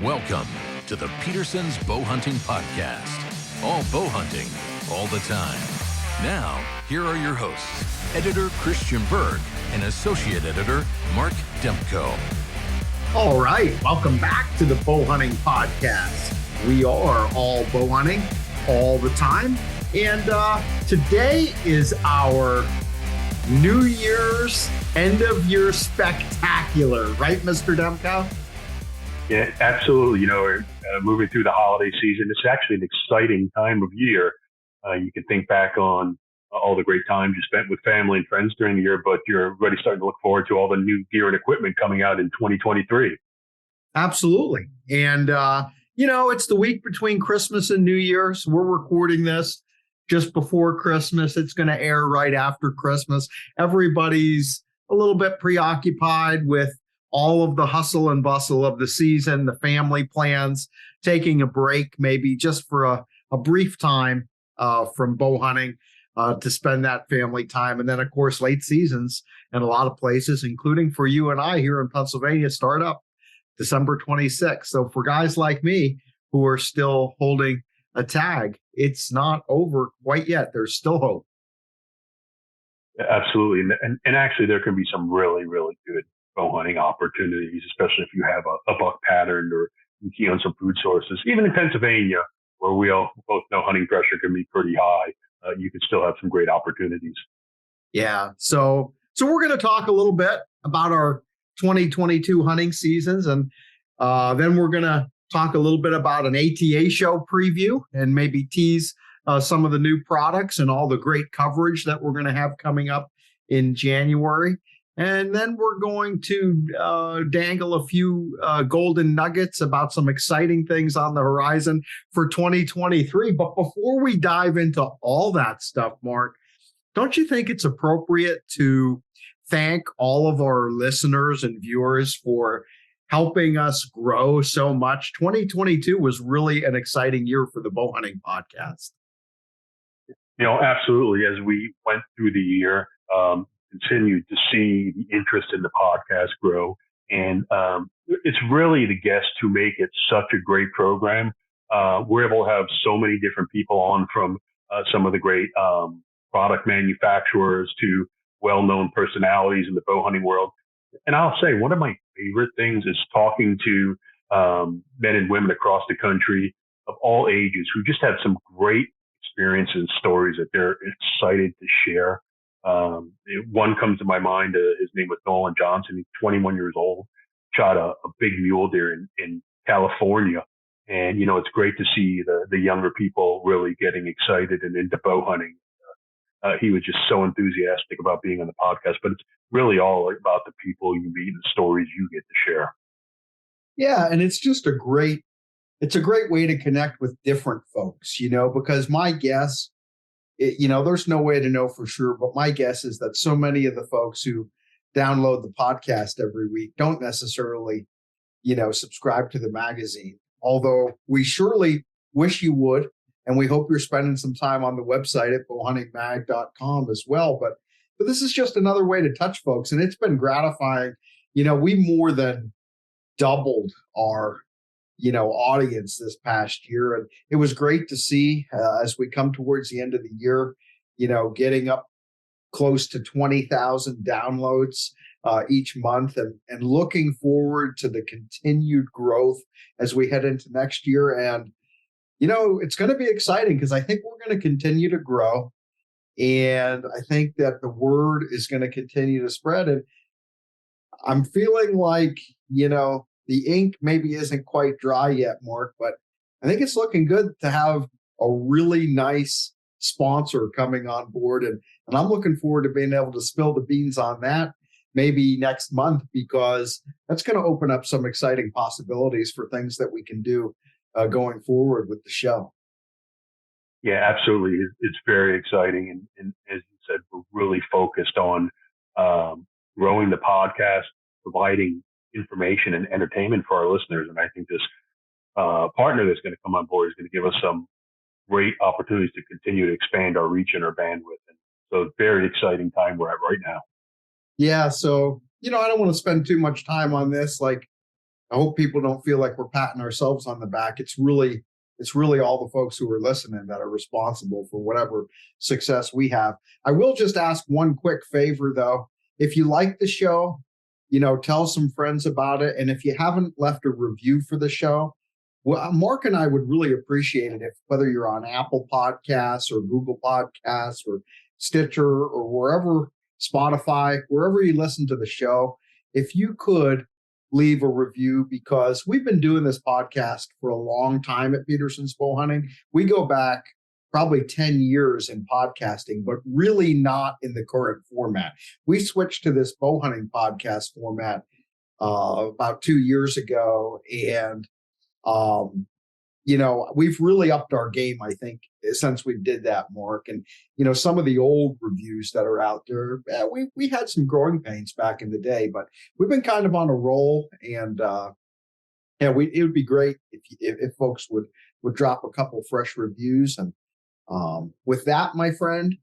Welcome to the Petersen's Bowhunting Podcast. All bow hunting, all the time. Now, here are your hosts, Editor Christian Berg and Associate Editor Mark Demko. All right, welcome back to the Bowhunting Podcast. We are all bow hunting all the time. And today is our New Year's end of year spectacular, right, Mr. Demko? Yeah, absolutely. You know, we're moving through the holiday season. It's actually an exciting time of year. You can think back on all the great times you spent with family and friends during the year, but you're already starting to look forward to all the new gear and equipment coming out in 2023. Absolutely. And, it's the week between Christmas and New Year's. We're recording this just before Christmas. It's going to air right after Christmas. Everybody's a little bit preoccupied with all of the hustle and bustle of the season, the family plans, taking a break, maybe just for a brief time from bow hunting to spend that family time. And then, of course, late seasons in a lot of places, including for you and I here in Pennsylvania, start up December 26th. So for guys like me who are still holding a tag, it's not over quite yet. There's still hope. Absolutely. And actually, there can be some really, really good bow hunting opportunities, especially if you have a buck pattern or you key on some food sources. Even in Pennsylvania, where we all both know hunting pressure can be pretty high, you can still have some great opportunities. Yeah. So we're going to talk a little bit about our 2022 hunting seasons, and then we're going to talk a little bit about an ATA show preview and maybe tease some of the new products and all the great coverage that we're going to have coming up in January. And then we're going to dangle a few golden nuggets about some exciting things on the horizon for 2023. But before we dive into all that stuff, Mark, don't you think it's appropriate to thank all of our listeners and viewers for helping us grow so much? 2022 was really an exciting year for the Bow Hunting Podcast. You know, absolutely. As we went through the year, continued to see the interest in the podcast grow. And it's really the guests who make it such a great program. We're able to have so many different people on, from some of the great product manufacturers to well-known personalities in the bow hunting world. And I'll say one of my favorite things is talking to men and women across the country of all ages who just have some great experiences and stories that they're excited to share. One comes to my mind. His name was Nolan Johnson. He's 21 years old, shot a big mule deer in California. And, it's great to see the younger people really getting excited and into bow hunting. He was just so enthusiastic about being on the podcast, but it's really all about the people you meet and the stories you get to share. Yeah. And it's just a great way to connect with different folks, because my guess, there's no way to know for sure, but my guess is that so many of the folks who download the podcast every week don't necessarily, subscribe to the magazine, although we surely wish you would. And we hope you're spending some time on the website at bowhuntingmag.com as well. But this is just another way to touch folks. And it's been gratifying. We more than doubled our audience this past year. And it was great to see as we come towards the end of the year, getting up close to 20,000 downloads each month and looking forward to the continued growth as we head into next year. And, it's going to be exciting because I think we're going to continue to grow. And I think that the word is going to continue to spread. And I'm feeling like, the ink maybe isn't quite dry yet, Mark, but I think it's looking good to have a really nice sponsor coming on board. And I'm looking forward to being able to spill the beans on that maybe next month, because that's going to open up some exciting possibilities for things that we can do going forward with the show. Yeah, absolutely. It's very exciting. And as you said, we're really focused on growing the podcast, providing information and entertainment for our listeners. And I think this partner that's going to come on board is going to give us some great opportunities to continue to expand our reach and our bandwidth. And so very exciting time we're at right now. Yeah. So, I don't want to spend too much time on this. Like, I hope people don't feel like we're patting ourselves on the back. It's really all the folks who are listening that are responsible for whatever success we have. I will just ask one quick favor though. If you like the show, tell some friends about it. And if you haven't left a review for the show, well, Mark and I would really appreciate it if, whether you're on Apple Podcasts or Google Podcasts or Stitcher or wherever, Spotify, wherever you listen to the show, if you could leave a review, because we've been doing this podcast for a long time at Petersen's Bowhunting. We go back probably 10 years in podcasting, but really not in the current format. We switched to this bowhunting podcast format about 2 years ago. And, we've really upped our game, I think, since we did that, Mark. And, some of the old reviews that are out there, we had some growing pains back in the day, but we've been kind of on a roll. And, it would be great if folks would drop a couple fresh reviews. And with that, my friend,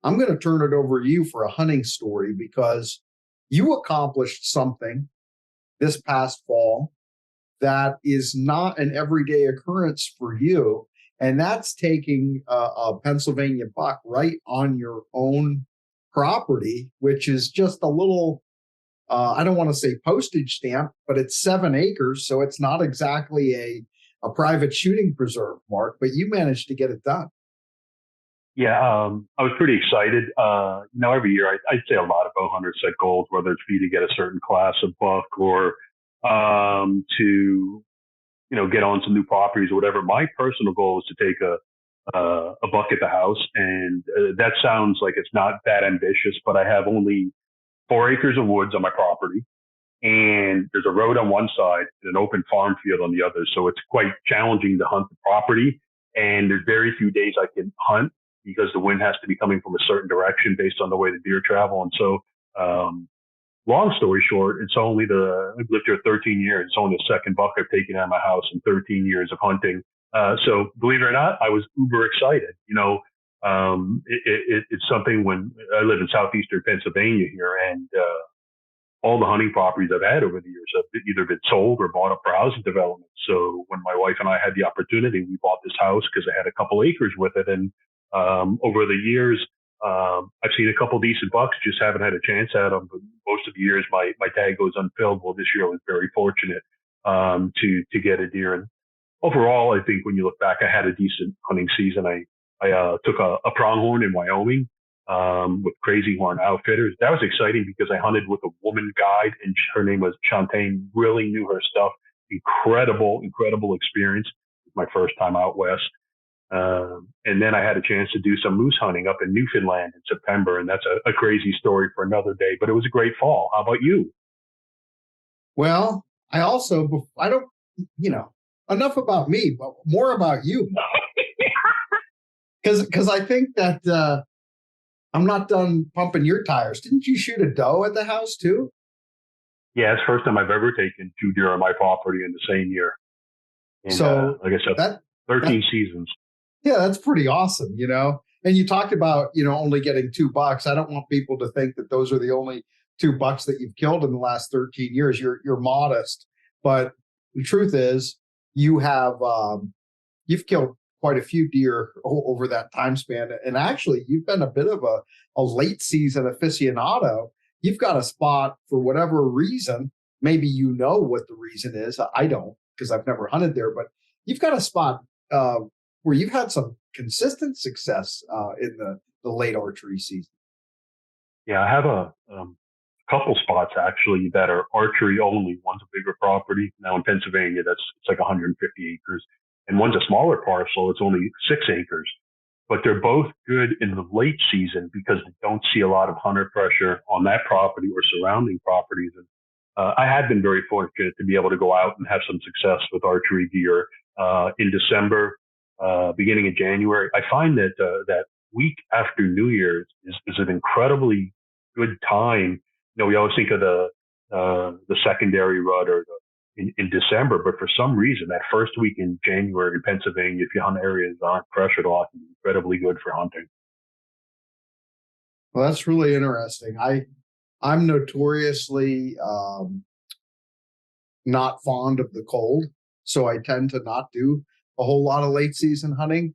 I'm going to turn it over to you for a hunting story, because you accomplished something this past fall that is not an everyday occurrence for you. And that's taking a Pennsylvania buck right on your own property, which is just a little, I don't want to say postage stamp, but it's 7 acres. So it's not exactly a private shooting preserve, Mark, but you managed to get it done. Yeah, I was pretty excited. Every year I'd say a lot of bow hunters set goals, whether it's for you to get a certain class of buck or to get on some new properties or whatever. My personal goal is to take a buck at the house, and that sounds like it's not that ambitious, but I have only 4 acres of woods on my property, and there's a road on one side and an open farm field on the other. So it's quite challenging to hunt the property, and there's very few days I can hunt because the wind has to be coming from a certain direction based on the way the deer travel. And so, long story short, I've lived here 13 years. It's only the second buck I've taken out of my house in 13 years of hunting. So believe it or not, I was uber excited. It's something. When I live in southeastern Pennsylvania here, and all the hunting properties I've had over the years have either been sold or bought up for housing development. So when my wife and I had the opportunity, we bought this house because I had a couple acres with it. And over the years, I've seen a couple decent bucks, just haven't had a chance at them. But most of the years, my tag goes unfilled. Well, this year I was very fortunate to get a deer. And overall, I think when you look back, I had a decent hunting season. I took a pronghorn in Wyoming with Crazy Horn Outfitters. That was exciting because I hunted with a woman guide, and her name was Shantae. Really knew her stuff. Incredible experience. It was my first time out west. And then I had a chance to do some moose hunting up in Newfoundland in September. And that's a crazy story for another day, but it was a great fall. How about you? Well, I don't, enough about me, but more about you. Because I think that I'm not done pumping your tires. Didn't you shoot a doe at the house too? Yeah, it's the first time I've ever taken 2 deer on my property in the same year. And, so like I said, 13 seasons. Yeah, that's pretty awesome, And you talked about, only getting 2 bucks. I don't want people to think that those are the only 2 bucks that you've killed in the last 13 years. You're modest, but the truth is, you've killed quite a few deer over that time span. And actually, you've been a bit of a late season aficionado. You've got a spot for whatever reason. Maybe you know what the reason is. I don't, because I've never hunted there. But you've got a spot where you've had some consistent success in the late archery season. Yeah, I have a couple spots actually that are archery only. One's a bigger property. Now in Pennsylvania, it's like 150 acres. And one's a smaller parcel. It's only 6 acres. But they're both good in the late season because they don't see a lot of hunter pressure on that property or surrounding properties. And I had been very fortunate to be able to go out and have some success with archery gear in December, beginning of January. I find that that week after New Year's is an incredibly good time. We always think of the secondary rut or in December, but for some reason, that first week in January in Pennsylvania, if you hunt areas that aren't pressured a lot, it's incredibly good for hunting. Well, that's really interesting. I'm notoriously not fond of the cold. So I tend to not do a whole lot of late season hunting.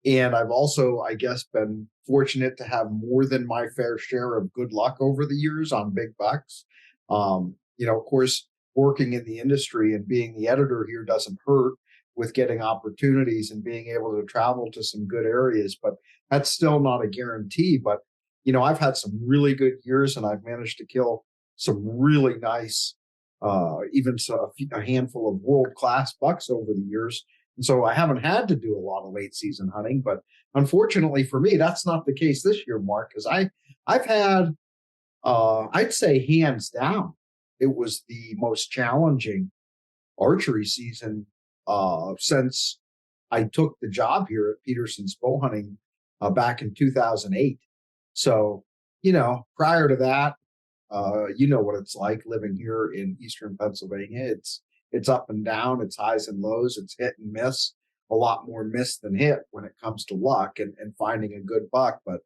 And I've also, I guess, been fortunate to have more than my fair share of good luck over the years on big bucks. Of course, working in the industry and being the editor here doesn't hurt with getting opportunities and being able to travel to some good areas, but that's still not a guarantee. But, I've had some really good years and I've managed to kill some really nice, even a handful of world-class bucks over the years. And so I haven't had to do a lot of late season hunting, but unfortunately for me, that's not the case this year, Mark, because I've had, I'd say hands down, it was the most challenging archery season since I took the job here at Petersen's Bowhunting back in 2008. So, prior to that, what it's like living here in Eastern Pennsylvania. It's up and down, it's highs and lows, it's hit and miss, a lot more miss than hit when it comes to luck and finding a good buck. But,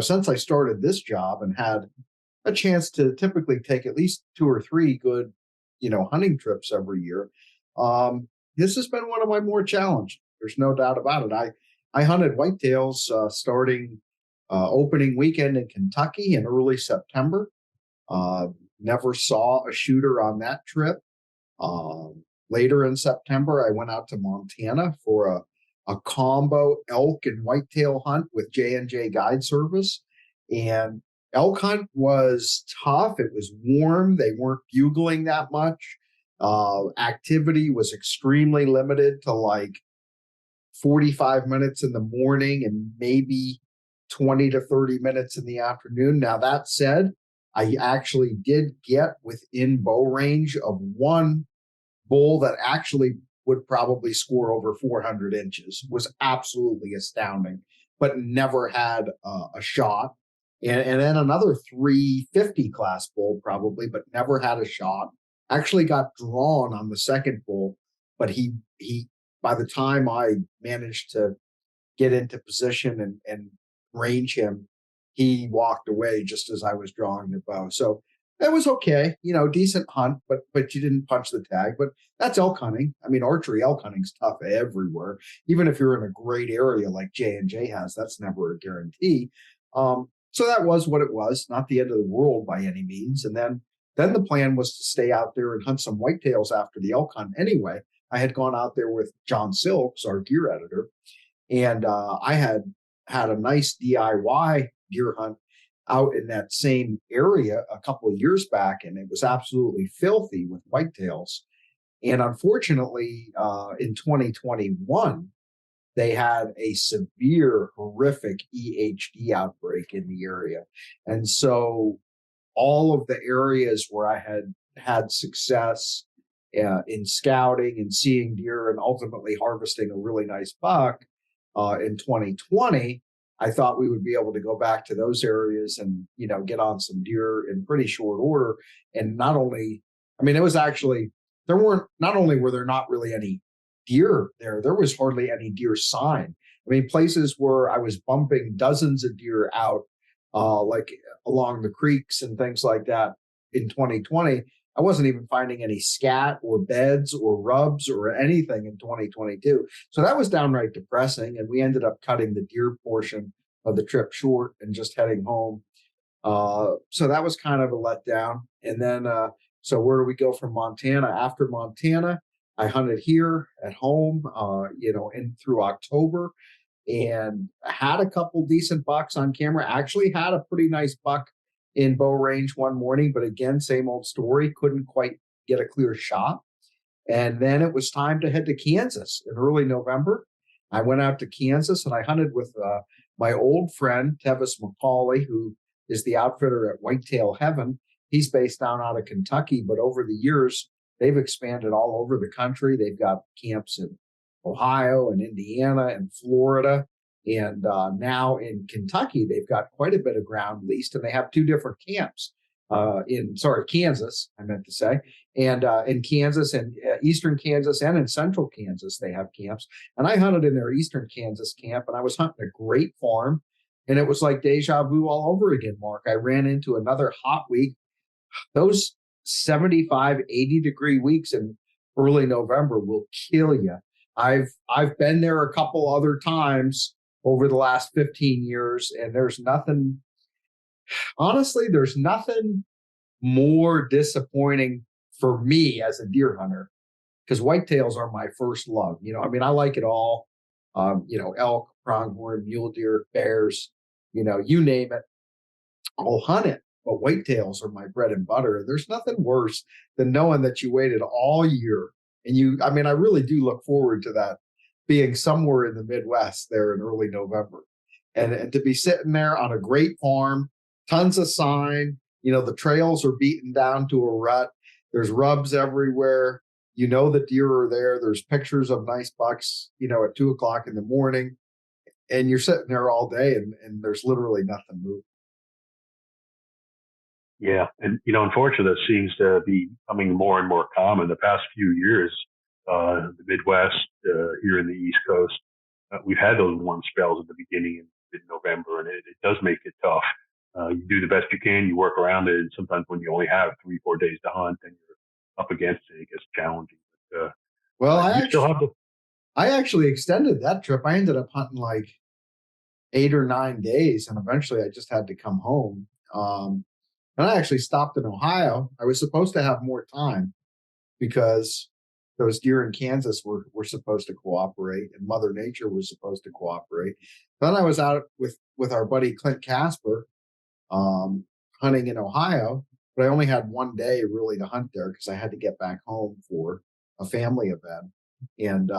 since I started this job and had a chance to typically take at least 2 or 3 good, hunting trips every year, this has been one of my more challenging. There's no doubt about it. I hunted whitetails starting opening weekend in Kentucky in early September. Never saw a shooter on that trip. Later in September, I went out to Montana for a combo elk and whitetail hunt with J&J Guide Service. And elk hunt was tough. It was warm. They weren't bugling that much. Activity was extremely limited to like 45 minutes in the morning and maybe 20 to 30 minutes in the afternoon. Now, that said, I actually did get within bow range of one bull that actually would probably score over 400 inches. Was absolutely astounding, but never had a shot. And then another 350 class bull probably, but never had a shot. Actually got drawn on the second bull, but he by the time I managed to get into position and range him, he walked away just as I was drawing the bow. So that was okay, decent hunt, but you didn't punch the tag. But that's elk hunting. I mean, archery elk hunting's tough everywhere. Even if you're in a great area like J&J has, that's never a guarantee. So that was what it was, not the end of the world by any means. And then the plan was to stay out there and hunt some whitetails after the elk hunt anyway. I had gone out there with John Silks, our deer editor, and I had a nice DIY deer hunt out in that same area a couple of years back, and it was absolutely filthy with whitetails. And unfortunately, in 2021, they had a severe, horrific EHD outbreak in the area. And so all of the areas where I had success in scouting and seeing deer and ultimately harvesting a really nice buck in 2020, I thought we would be able to go back to those areas and, get on some deer in pretty short order. And not only were there not really any deer there was hardly any deer sign. I mean, places where I was bumping dozens of deer out, like along the creeks and things like that in 2020, I wasn't even finding any scat or beds or rubs or anything in 2022. So that was downright depressing. And we ended up cutting the deer portion of the trip short and just heading home. So that was kind of a letdown. And then, so where do we go from Montana? After Montana, I hunted here at home, in through October, and had a couple decent bucks on camera. Actually had a pretty nice buck in bow range one morning, but again, same old story, couldn't quite get a clear shot. And then it was time to head to Kansas in early November. I went out to Kansas and I hunted with my old friend, Tevis McCauley, who is the outfitter at Whitetail Heaven. He's based down out of Kentucky, but over the years, they've expanded all over the country. They've got camps in Ohio and Indiana and Florida. And now in Kentucky, they've got quite a bit of ground leased, and they have 2 different camps Kansas, I meant to say. And in Kansas and eastern Kansas and in central Kansas, they have camps. And I hunted in their eastern Kansas camp, and I was hunting a great farm. And it was like deja vu all over again, Mark. I ran into another hot week. Those 75, 80-degree weeks in early November will kill you. I've been there a couple other times over the last 15 years, and there's nothing, honestly, there's nothing more disappointing for me as a deer hunter, because whitetails are my first love. I mean, I like it all. Elk, pronghorn, mule deer, bears, you name it, I'll hunt it. But whitetails are my bread and butter. There's nothing worse than knowing that you waited all year. I mean, I really do look forward to that, being somewhere in the Midwest there in early November. And to be sitting there on a great farm, tons of sign, the trails are beaten down to a rut. There's rubs everywhere. The deer are there. There's pictures of nice bucks, at 2:00 in the morning. And you're sitting there all day and there's literally nothing moving. Yeah. And, unfortunately, that seems to be becoming more and more common the past few years. The Midwest, here in the East Coast, we've had those warm spells at the beginning in mid-November, and it does make it tough. You do the best you can, you work around it, and sometimes when you only have 3-4 days to hunt and you're up against it, it gets challenging. But, well, I I actually extended that trip. I ended up hunting like 8 or 9 days, and eventually I just had to come home. And I actually stopped in Ohio. I was supposed to have more time because those deer in Kansas were supposed to cooperate, and Mother Nature was supposed to cooperate. Then I was out with our buddy Clint Casper, hunting in Ohio, but I only had 1 day really to hunt there because I had to get back home for a family event. And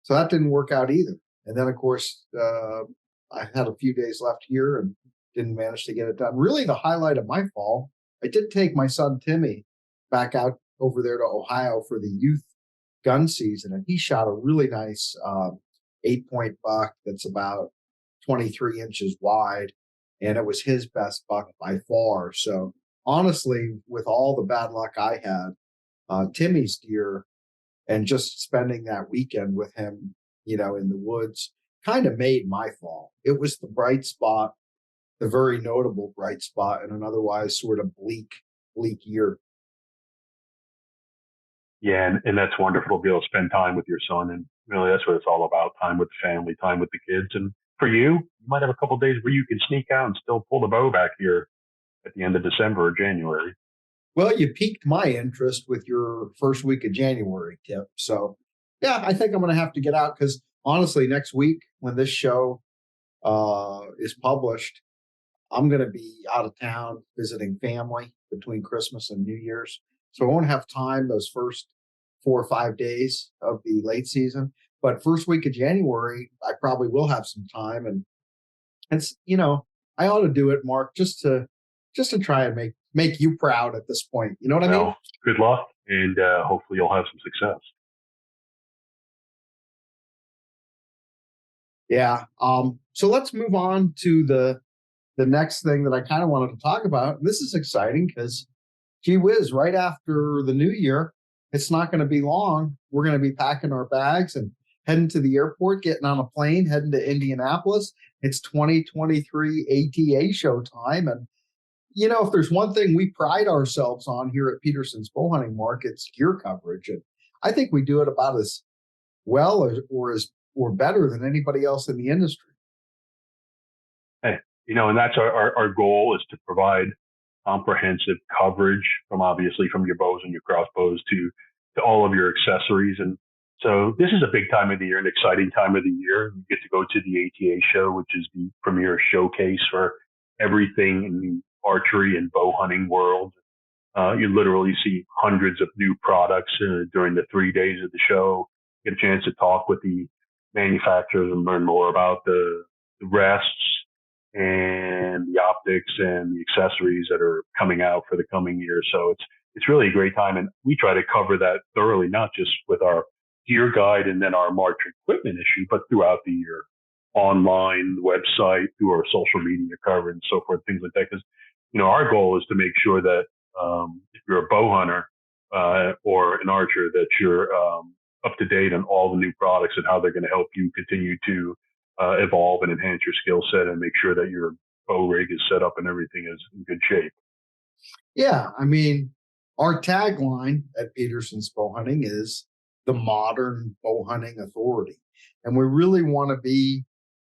so that didn't work out either. And then, of course, I had a few days left here and didn't manage to get it done. Really, the highlight of my fall, I did take my son Timmy back out over there to Ohio for the youth gun season, and he shot a really nice 8-point buck that's about 23 inches wide, and it was his best buck by far. So honestly, with all the bad luck I had, Timmy's deer and just spending that weekend with him, in the woods, kind of made my fall. It was the bright spot, the very notable bright spot in an otherwise sort of bleak year. Yeah, and that's wonderful to be able to spend time with your son, and really that's what it's all about: time with the family, time with the kids. And for you might have a couple of days where you can sneak out and still pull the bow back here at the end of December or January. Well, you piqued my interest with your first week of January tip. So yeah, I think I'm going to have to get out because honestly, next week when this show is published, I'm going to be out of town visiting family between Christmas and New Year's. So I won't have time those first 4 or 5 days of the late season. But first week of January, I probably will have some time. And it's, I ought to do it, Mark, just to try and make you proud at this point. You know what I mean? Good luck, and hopefully you'll have some success. Yeah. So let's move on to the next thing that I kind of wanted to talk about. This is exciting because, gee whiz, right after the new year, it's not going to be long. We're going to be packing our bags and heading to the airport, getting on a plane, heading to Indianapolis. It's 2023 ATA show time. And, if there's one thing we pride ourselves on here at Petersen's Bowhunting, Mark, it's gear coverage. And I think we do it about as well or better than anybody else in the industry. Hey, and that's our goal, is to provide comprehensive coverage from your bows and your crossbows to all of your accessories. And so this is a big time of the year, an exciting time of the year. You get to go to the ATA show, which is the premier showcase for everything in the archery and bow hunting world. You literally see hundreds of new products during the 3 days of the show. Get a chance to talk with the manufacturers and learn more about the rests and the optics and the accessories that are coming out for the coming year. So it's really a great time, and we try to cover that thoroughly, not just with our gear guide and then our March equipment issue, but throughout the year, online, website, through our social media coverage and so forth, things like that. Because our goal is to make sure that if you're a bow hunter or an archer, that you're up to date on all the new products and how they're going to help you continue to evolve and enhance your skill set and make sure that your bow rig is set up and everything is in good shape. Yeah, I mean, our tagline at Petersen's Bowhunting is the modern bow hunting authority. And we really want to be,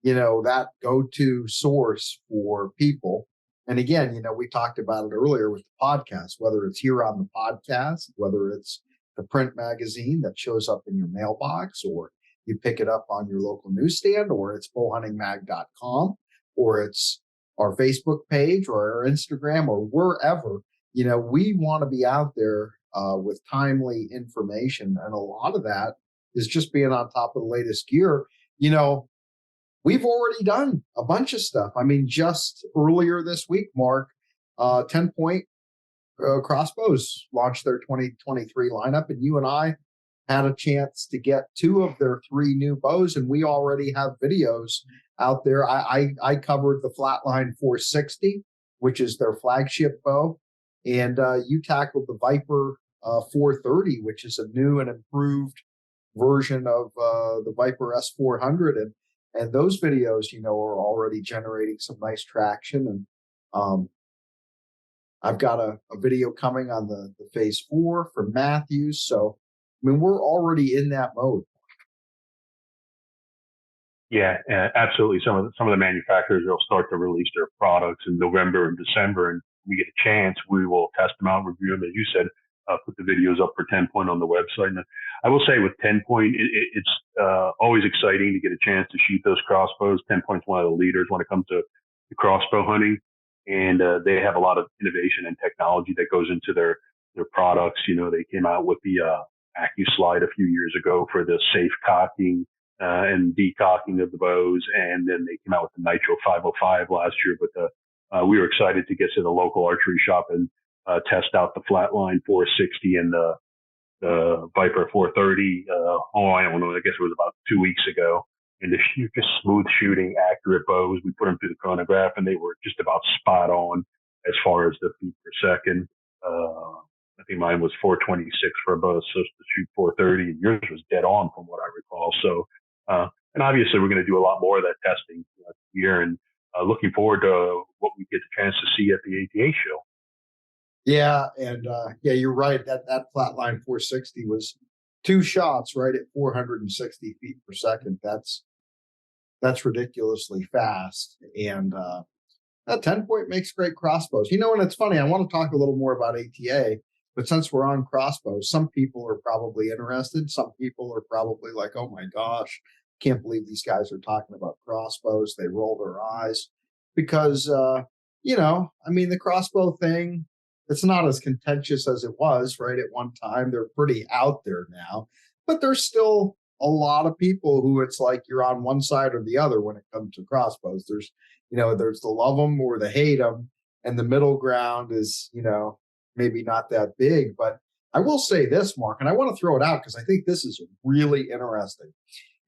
that go-to source for people. And again, we talked about it earlier with the podcast, whether it's here on the podcast, whether it's the print magazine that shows up in your mailbox, or you pick it up on your local newsstand, or it's bowhuntingmag.com, or it's our Facebook page or our Instagram or wherever. We want to be out there with timely information. And a lot of that is just being on top of the latest gear. We've already done a bunch of stuff. I mean, just earlier this week, Mark, 10 Point Crossbows launched their 2023 lineup, and you and I had a chance to get 2 of their 3 new bows, and we already have videos out there. I covered the Flatline 460, which is their flagship bow, and you tackled the Viper 430, which is a new and improved version of the Viper S400, and those videos, are already generating some nice traction. And I've got a video coming on the Phase 4 from Matthews. So, I mean, we're already in that mode. Yeah, absolutely. Some of the manufacturers will start to release their products in November and December, and when we get a chance, we will test them out, review them, as you said, put the videos up for 10 Point on the website. And I will say with 10 Point, it's always exciting to get a chance to shoot those crossbows. 10 Point's one of the leaders when it comes to crossbow hunting, and they have a lot of innovation and technology that goes into their products. They came out with the AccuSlide a few years ago for the safe cocking and decocking of the bows, and then they came out with the Nitro 505 last year. But we were excited to get to the local archery shop and test out the Flatline 460 and the Viper 430. I don't know, I guess it was about 2 weeks ago. And they're just smooth shooting, accurate bows. We put them through the chronograph, and they were just about spot on as far as the feet per second. I think mine was 426 for a bow supposed to shoot 430, and yours was dead on from what I recall. So, and obviously we're going to do a lot more of that testing here, and looking forward to what we get the chance to see at the ATA show. Yeah, and you're right. That Flatline 460 was 2 shots right at 460 feet per second. That's ridiculously fast. And that 10 Point makes great crossbows. And it's funny. I want to talk a little more about ATA, but since we're on crossbows, some people are probably interested. Some people are probably like, "Oh my gosh, can't believe these guys are talking about crossbows." They roll their eyes because, the crossbow thing, it's not as contentious as it was, right? At one time, they're pretty out there now, but there's still a lot of people who it's like you're on one side or the other when it comes to crossbows. There's the love them or the hate them, and the middle ground is, maybe not that big. But I will say this, Mark, and I want to throw it out because I think this is really interesting.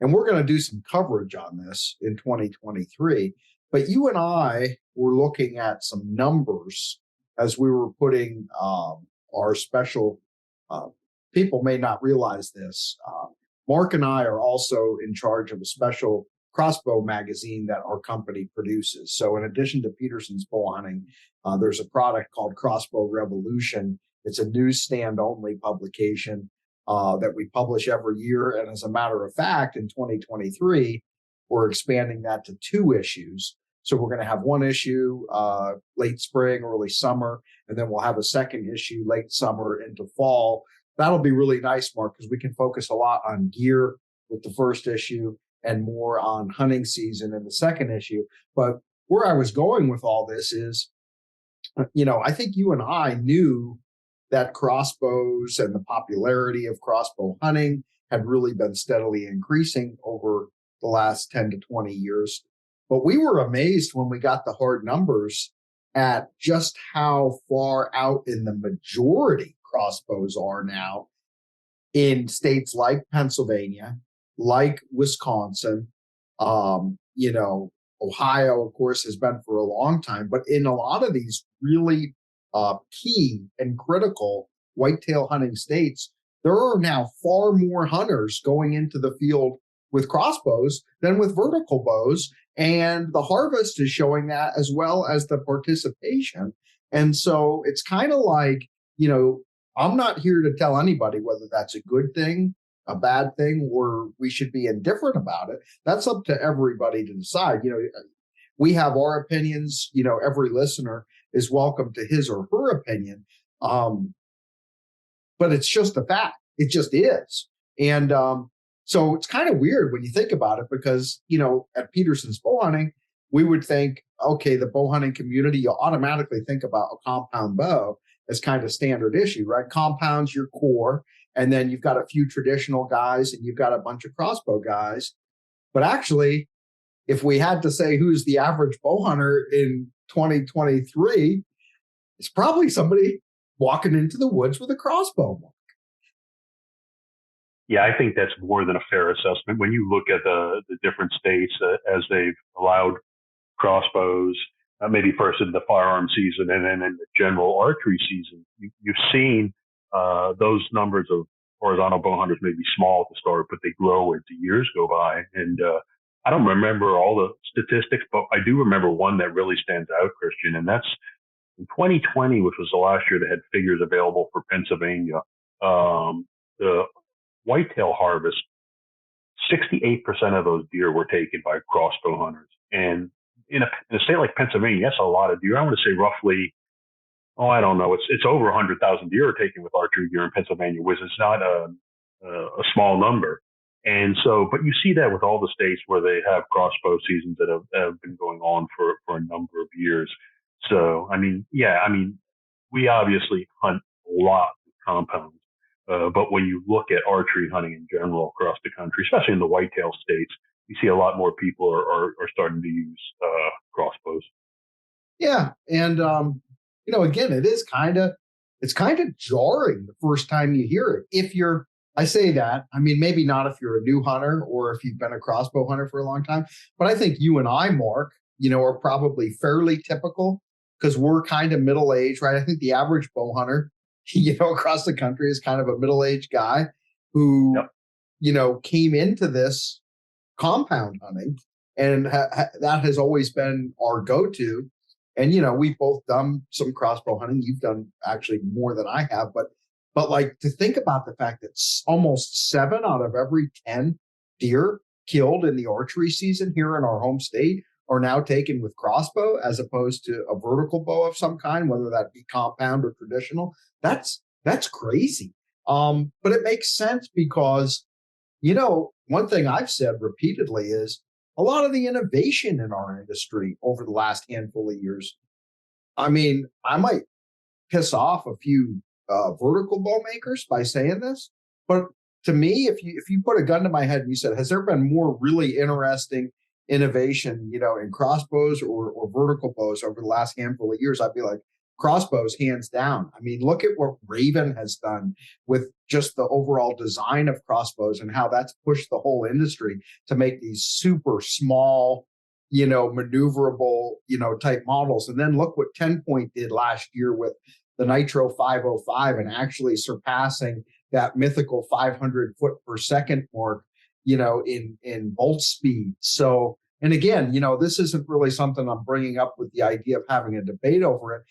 And we're going to do some coverage on this in 2023. But you and I were looking at some numbers as we were putting our special, people may not realize this. Mark and I are also in charge of a special crossbow magazine that our company produces. So in addition to Petersen's Bowhunting, there's a product called Crossbow Revolution. It's a newsstand only publication that we publish every year. And as a matter of fact, in 2023, we're expanding that to 2 issues. So we're going to have 1 issue late spring, early summer, and then we'll have a second issue late summer into fall. That'll be really nice, Mark, because we can focus a lot on gear with the first issue and more on hunting season in the second issue. But where I was going with all this is, I think you and I knew that crossbows and the popularity of crossbow hunting had really been steadily increasing over the last 10 to 20 years. But we were amazed when we got the hard numbers at just how far out in the majority crossbows are now in states like Pennsylvania, like Wisconsin, Ohio, of course, has been for a long time. But in a lot of these really key and critical whitetail hunting states, there are now far more hunters going into the field with crossbows than with vertical bows. And the harvest is showing that, as well as the participation. And so it's kind of like, I'm not here to tell anybody whether that's a good thing, a bad thing, or we should be indifferent about it. That's up to everybody to decide. We have our opinions. Every listener is welcome to his or her opinion. But it's just a fact. It just is. And so it's kind of weird when you think about it, because, at Petersen's Bowhunting, we would think, okay, the bow hunting community, you automatically think about a compound bow as kind of standard issue, right? Compound's your core. And then you've got a few traditional guys and you've got a bunch of crossbow guys. But actually, if we had to say who's the average bow hunter in 2023, it's probably somebody walking into the woods with a crossbow. Yeah, I think that's more than a fair assessment. When you look at the different states as they've allowed crossbows, maybe first in the firearm season and then in the general archery season, you've seen those numbers of horizontal bow hunters may be small to start, but they grow as the years go by. And I don't remember all the statistics, but I do remember one that really stands out, Christian, and that's in 2020, which was the last year they had figures available for Pennsylvania. The whitetail harvest, 68% of those deer were taken by crossbow hunters. And in a state like Pennsylvania, that's a lot of deer. I want to say roughly, I don't know, it's over 100,000 deer are taken with archery gear in Pennsylvania, which is not a small number. And so, but you see that with all the states where they have crossbow seasons that have been going on for a number of years. So, we obviously hunt a lot with compounds. But when you look at archery hunting in general across the country, especially in the whitetail states, you see a lot more people are starting to use crossbows. Yeah. And, again, it's kind of jarring the first time you hear it. I say that, maybe not if you're a new hunter or if you've been a crossbow hunter for a long time, but I think you and I, Mark, are probably fairly typical because we're kind of middle-aged, right? I think the average bow hunter, across the country is kind of a middle-aged guy who, came into this compound hunting, and that has always been our go-to. And, we've both done some crossbow hunting. You've done actually more than I have, but like to think about the fact that almost 7 out of every 10 deer killed in the archery season here in our home state are now taken with crossbow as opposed to a vertical bow of some kind, whether that be compound or traditional. That's crazy. But it makes sense because, one thing I've said repeatedly is a lot of the innovation in our industry over the last handful of years. I might piss off a few vertical bow makers by saying this, but to me, if you put a gun to my head and you said, has there been more really interesting innovation, in crossbows or vertical bows over the last handful of years, I'd be like, crossbows, hands down. Look at what Raven has done with just the overall design of crossbows and how that's pushed the whole industry to make these super small, maneuverable, type models. And then look what 10 Point did last year with the Nitro 505 and actually surpassing that mythical 500 foot per second mark, in bolt speed. So, and again, this isn't really something I'm bringing up with the idea of having a debate over it.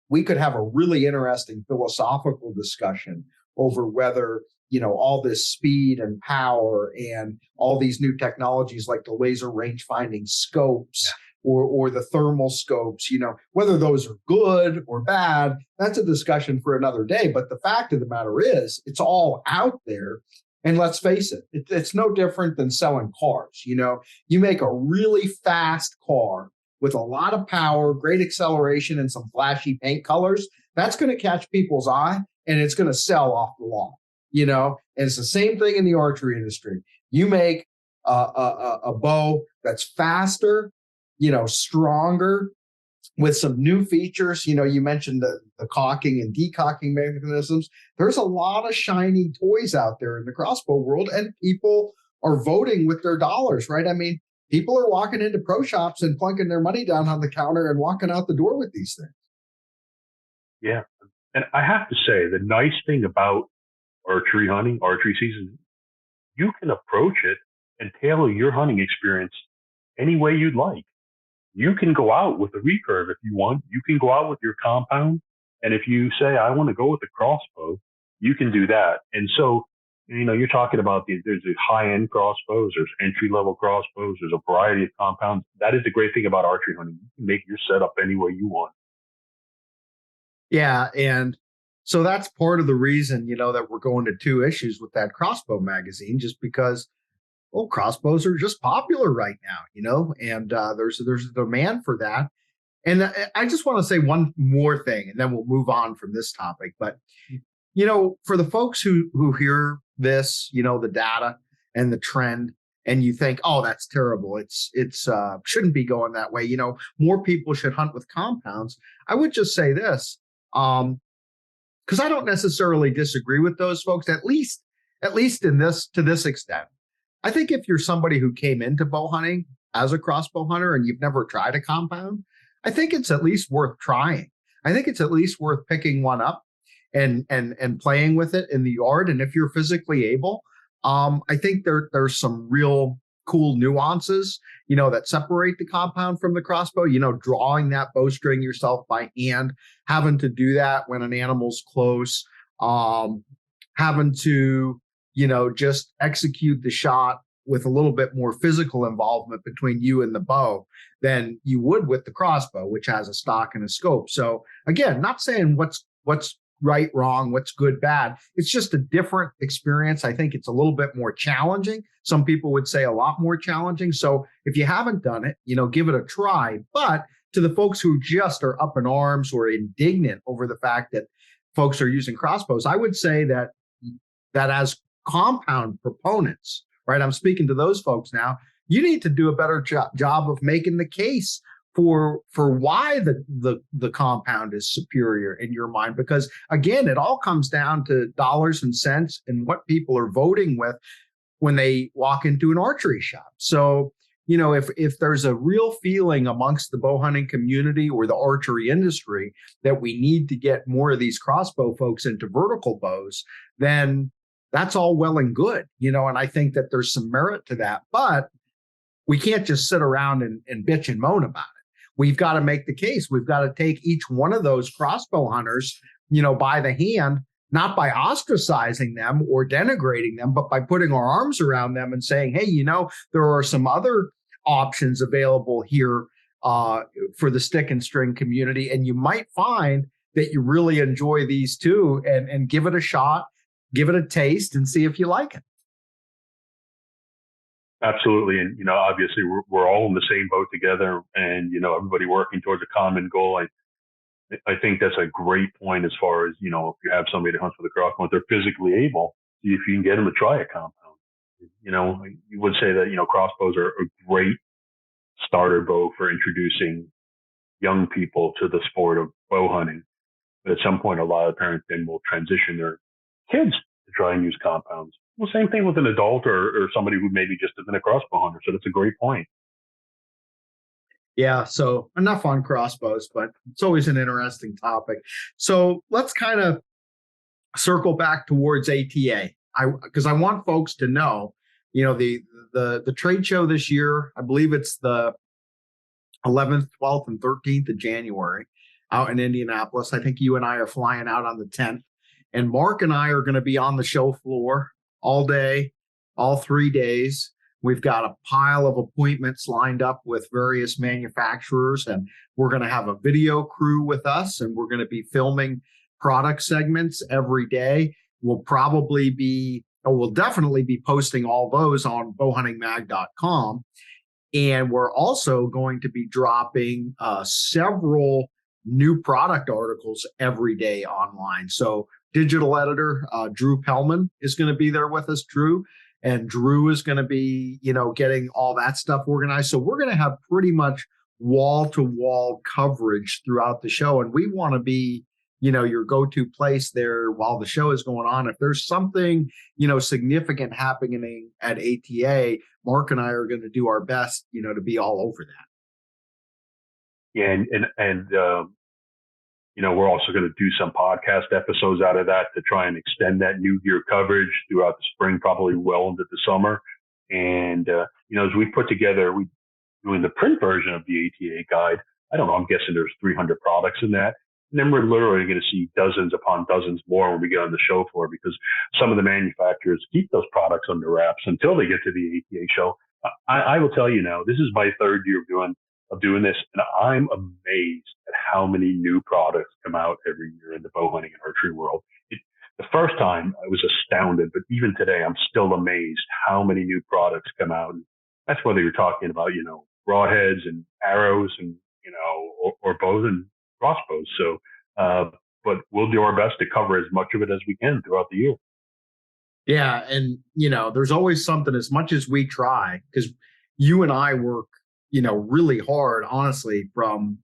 We could have a really interesting philosophical discussion over whether, all this speed and power and all these new technologies like the laser range finding scopes or the thermal scopes, whether those are good or bad, that's a discussion for another day. But the fact of the matter is, it's all out there. And let's face it, it's no different than selling cars. You make a really fast car with a lot of power, great acceleration, and some flashy paint colors. That's going to catch people's eye, and it's going to sell off the lot. And it's the same thing in the archery industry. You make a bow that's faster, stronger, with some new features. You mentioned the cocking and decocking mechanisms. There's a lot of shiny toys out there in the crossbow world, and people are voting with their dollars, right? People are walking into pro shops and plunking their money down on the counter and walking out the door with these things. Yeah. And I have to say, the nice thing about archery hunting, archery season, you can approach it and tailor your hunting experience any way you'd like. you can go out with a recurve if you want. You can go out with your compound. And if you say, I want to go with the crossbow, you can do that. And so, you're talking about there's these high-end crossbows, there's entry-level crossbows, there's a variety of compounds. That is the great thing about archery hunting. You can make your setup any way you want. Yeah. And so that's part of the reason, that we're going to 2 issues with that crossbow magazine, just because, crossbows are just popular right now, and there's a demand for that. And I just want to say one more thing, and then we'll move on from this topic. But, for the folks who hear this, the data and the trend, and you think, oh, that's terrible. It's shouldn't be going that way. More people should hunt with compounds. I would just say this, because I don't necessarily disagree with those folks, at least to this extent. I think if you're somebody who came into bow hunting as a crossbow hunter and you've never tried a compound, I think it's at least worth trying. I think it's at least worth picking one up and playing with it in the yard. And if you're physically able, I think there's some real cool nuances, that separate the compound from the crossbow, drawing that bowstring yourself by hand, having to do that when an animal's close, having to, just execute the shot with a little bit more physical involvement between you and the bow than you would with the crossbow, which has a stock and a scope. So again, not saying what's right, wrong, what's good, bad. It's just a different experience. I think it's a little bit more challenging. Some people would say a lot more challenging. So if you haven't done it, give it a try. But to the folks who just are up in arms or indignant over the fact that folks are using crossbows, I would say that as compound proponents, right? I'm speaking to those folks now. You need to do a better job of making the case for why the compound is superior in your mind, because again, it all comes down to dollars and cents and what people are voting with when they walk into an archery shop. So, if there's a real feeling amongst the bow hunting community or the archery industry that we need to get more of these crossbow folks into vertical bows, then that's all well and good, and I think that there's some merit to that, but we can't just sit around and bitch and moan about it. We've got to make the case. We've got to take each one of those crossbow hunters, by the hand, not by ostracizing them or denigrating them, but by putting our arms around them and saying, hey, there are some other options available here for the stick and string community. And you might find that you really enjoy these too, and give it a shot, give it a taste, and see if you like it. Absolutely. And, obviously we're all in the same boat together, and, everybody working towards a common goal. I think that's a great point as far as, if you have somebody to hunt for the crossbow, if they're physically able, see if you can get them to try a compound. You would say that, crossbows are a great starter bow for introducing young people to the sport of bow hunting. But at some point, a lot of parents then will transition their kids to try and use compounds. Well, same thing with an adult or somebody who maybe just isn't a crossbow hunter. So that's a great point. Yeah. So enough on crossbows, but it's always an interesting topic. So let's kind of circle back towards ATA. Because I want folks to know, the trade show this year, I believe it's the 11th, 12th, and 13th of January out in Indianapolis. I think you and I are flying out on the 10th. And Mark and I are going to be on the show floor all day, all 3 days. We've got a pile of appointments lined up with various manufacturers, and we're going to have a video crew with us, and we're going to be filming product segments every day. We'll definitely be posting all those on bowhuntingmag.com. And we're also going to be dropping several new product articles every day online. So digital editor Drew Pellman is going to be there with us, and Drew is going to be, getting all that stuff organized. So we're going to have pretty much wall-to-wall coverage throughout the show. And we want to be, your go-to place there while the show is going on. If there's something, significant happening at ATA, Mark and I are going to do our best, to be all over that. Yeah. And we're also going to do some podcast episodes out of that to try and extend that new gear coverage throughout the spring, probably well into the summer. And, as we put together, doing the print version of the ATA guide, I don't know, I'm guessing there's 300 products in that. And then we're literally going to see dozens upon dozens more when we get on the show floor, because some of the manufacturers keep those products under wraps until they get to the ATA show. I will tell you now, this is my third year of doing this, and I'm amazed at how many new products come out every year in the bow hunting and archery world. The first time I was astounded, but even today I'm still amazed how many new products come out. And that's whether you're talking about, broadheads and arrows and, or bows and crossbows. So, but we'll do our best to cover as much of it as we can throughout the year. Yeah. And, there's always something, as much as we try, because you and I work, really hard, honestly, from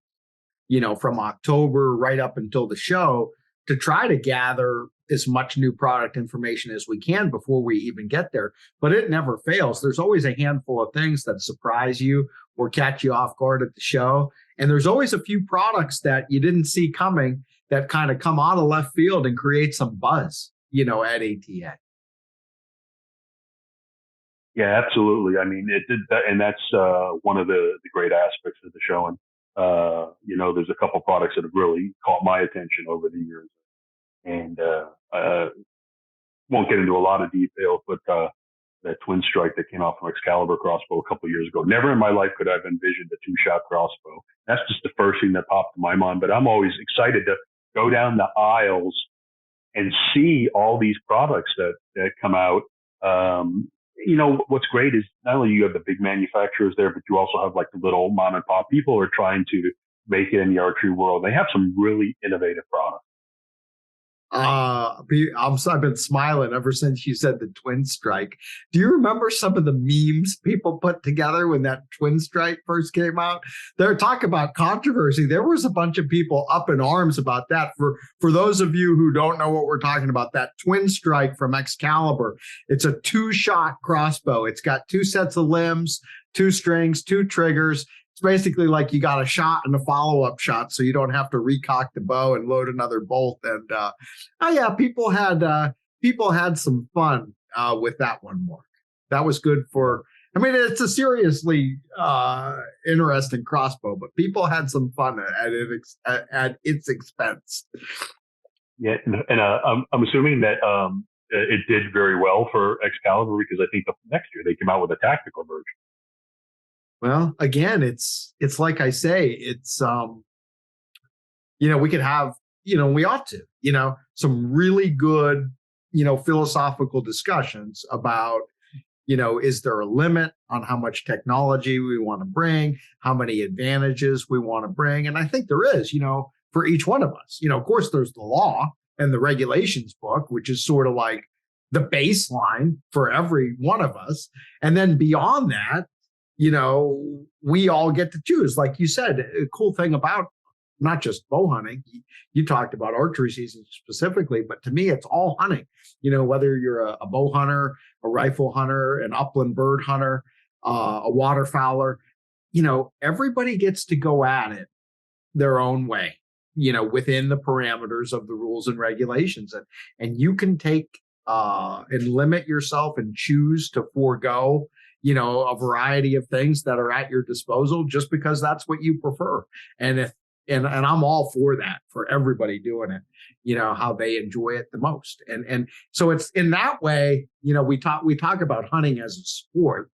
October right up until the show to try to gather as much new product information as we can before we even get there. But it never fails. There's always a handful of things that surprise you or catch you off guard at the show. And there's always a few products that you didn't see coming that kind of come out of left field and create some buzz, at ATA. Yeah, absolutely. I mean, it did that, and that's one of the great aspects of the show. And there's a couple products that have really caught my attention over the years. And won't get into a lot of detail, but that twin strike that came out from Excalibur crossbow a couple of years ago. Never in my life could I have envisioned a two-shot crossbow. That's just the first thing that popped in my mind. But I'm always excited to go down the aisles and see all these products that come out. What's great is not only you have the big manufacturers there, but you also have like the little mom and pop people who are trying to make it in the archery world. They have some really innovative products. I've been smiling ever since you said the twin strike. Do you remember some of the memes people put together when that twin strike first came out? They're talking about controversy. There was a bunch of people up in arms about that. For those of you who don't know what we're talking about, that twin strike from Excalibur, it's a 2-shot crossbow. It's got 2 sets of limbs, 2 strings, 2 triggers. It's basically like you got a shot and a follow-up shot, so you don't have to recock the bow and load another bolt. And people had some fun with that one, Mark. That was good for. I mean, it's a seriously interesting crossbow, but people had some fun at its expense. Yeah, and I'm assuming that it did very well for Excalibur, because I think the next year they came out with a tactical version. Well, again, it's like I say, it's, we could have, we ought to, some really good, philosophical discussions about, is there a limit on how much technology we want to bring, how many advantages we want to bring? And I think there is, for each one of us. Of course, there's the law and the regulations book, which is sort of like the baseline for every one of us. And then beyond that, we all get to choose. Like you said, a cool thing about not just bow hunting, you talked about archery season specifically, but to me, it's all hunting. Whether you're a bow hunter, a rifle hunter, an upland bird hunter, a waterfowler, everybody gets to go at it their own way, within the parameters of the rules and regulations. And you can take and limit yourself and choose to forego a variety of things that are at your disposal just because that's what you prefer. And I'm all for that, for everybody doing it, how they enjoy it the most. And so it's in that way, we talk about hunting as a sport,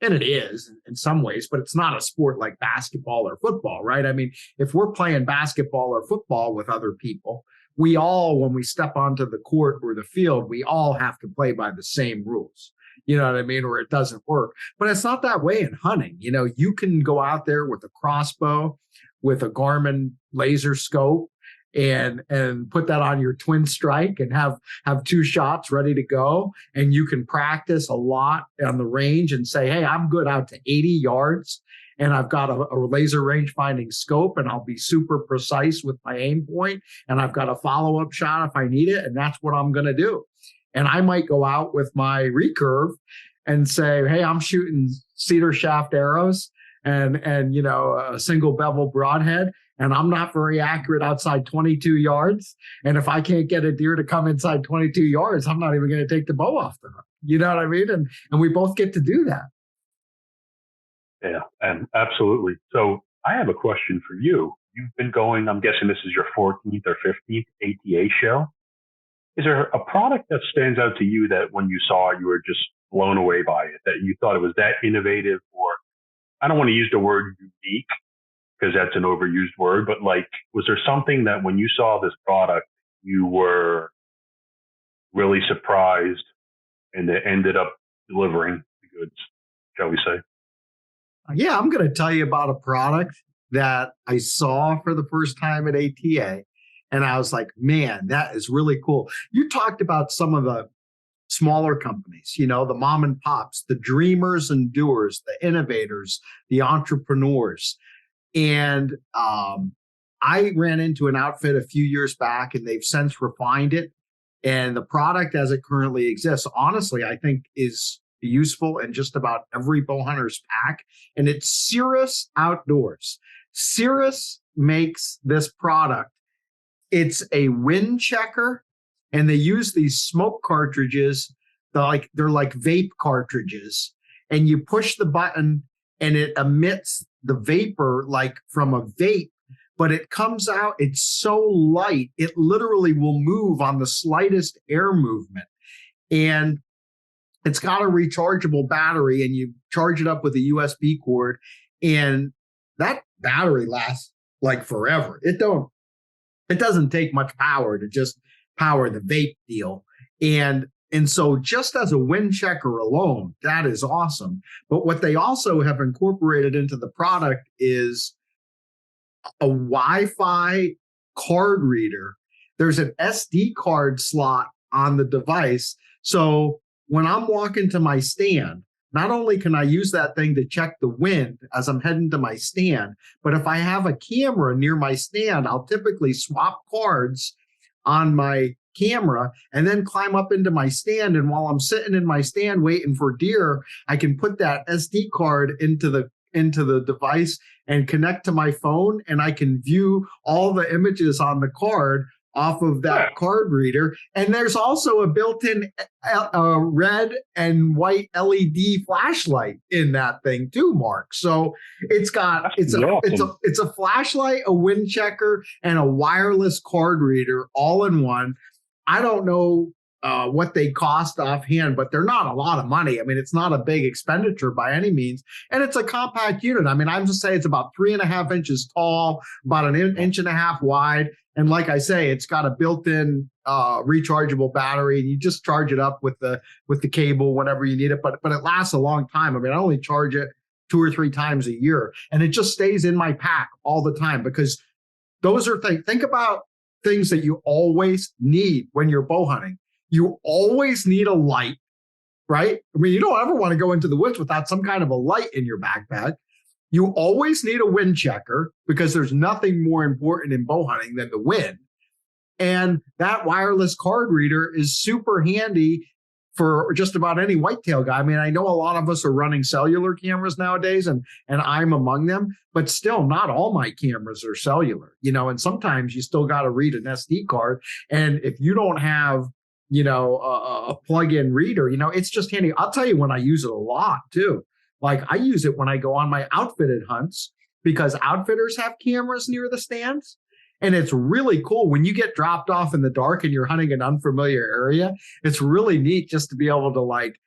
and it is in some ways, but it's not a sport like basketball or football, right? I mean, if we're playing basketball or football with other people, we all, when we step onto the court or the field, we all have to play by the same rules. You know what I mean? Or it doesn't work. But it's not that way in hunting. You can go out there with a crossbow, with a Garmin laser scope, and put that on your twin strike and have 2 shots ready to go. And you can practice a lot on the range and say, hey, I'm good out to 80 yards. And I've got a laser range finding scope, and I'll be super precise with my aim point. And I've got a follow-up shot if I need it. And that's what I'm going to do. And I might go out with my recurve and say, hey, I'm shooting cedar shaft arrows and a single bevel broadhead, and I'm not very accurate outside 22 yards. And if I can't get a deer to come inside 22 yards, I'm not even going to take the bow off the hook. You know what I mean? And we both get to do that. Yeah, and absolutely. So I have a question for you. You've been going, I'm guessing this is your 14th or 15th ATA show. Is there a product that stands out to you that when you saw it, you were just blown away by it, that you thought it was that innovative, or I don't want to use the word unique because that's an overused word, but like, was there something that when you saw this product, you were really surprised and it ended up delivering the goods, shall we say? Yeah, I'm going to tell you about a product that I saw for the first time at ATA. And I was like, man, that is really cool. You talked about some of the smaller companies, you know, the mom and pops, the dreamers and doers, the innovators, the entrepreneurs. And I ran into an outfit a few years back and they've since refined it. And the product as it currently exists, honestly, I think is useful in just about every bow hunter's pack. And it's Cirrus Outdoors. Cirrus makes this product. It's a wind checker, and they use these smoke cartridges. They're like vape cartridges, and you push the button, and it emits the vapor like from a vape. But it comes out. It's so light, it literally will move on the slightest air movement, and it's got a rechargeable battery, and you charge it up with a USB cord, and that battery lasts like forever. It doesn't take much power to just power the vape deal. And so just as a wind checker alone, that is awesome. But what they also have incorporated into the product is a Wi-Fi card reader. There's an SD card slot on the device. So when I'm walking to my stand, not only can I use that thing to check the wind as I'm heading to my stand, but if I have a camera near my stand, I'll typically swap cards on my camera and then climb up into my stand. And while I'm sitting in my stand waiting for deer, I can put that SD card into the device and connect to my phone, and I can view all the images on the card off of that card reader. And there's also a built-in red and white LED flashlight in that thing too, Mark. So it's a flashlight, a wind checker, and a wireless card reader all in one. I don't know what they cost offhand, but they're not a lot of money. I mean, it's not a big expenditure by any means. And it's a compact unit. I mean, I'm just saying it's about 3.5 inches tall, about an inch and a half wide. And like I say, it's got a built-in rechargeable battery, and you just charge it up with the cable whenever you need it. But it lasts a long time. I mean, I only charge it 2 or 3 times a year, and it just stays in my pack all the time, because those are things. Think about things that you always need when you're bow hunting. You always need a light, right? I mean, you don't ever want to go into the woods without some kind of a light in your backpack. You always need a wind checker, because there's nothing more important in bow hunting than the wind. And that wireless card reader is super handy for just about any whitetail guy. I mean, I know a lot of us are running cellular cameras nowadays, and I'm among them, but still not all my cameras are cellular, you know, and sometimes you still got to read an SD card. And if you don't have, you know, a plug-in reader, you know, it's just handy. I'll tell you when I use it a lot too. Like I use it when I go on my outfitted hunts, because outfitters have cameras near the stands. And it's really cool when you get dropped off in the dark and you're hunting an unfamiliar area. It's really neat just to be able to like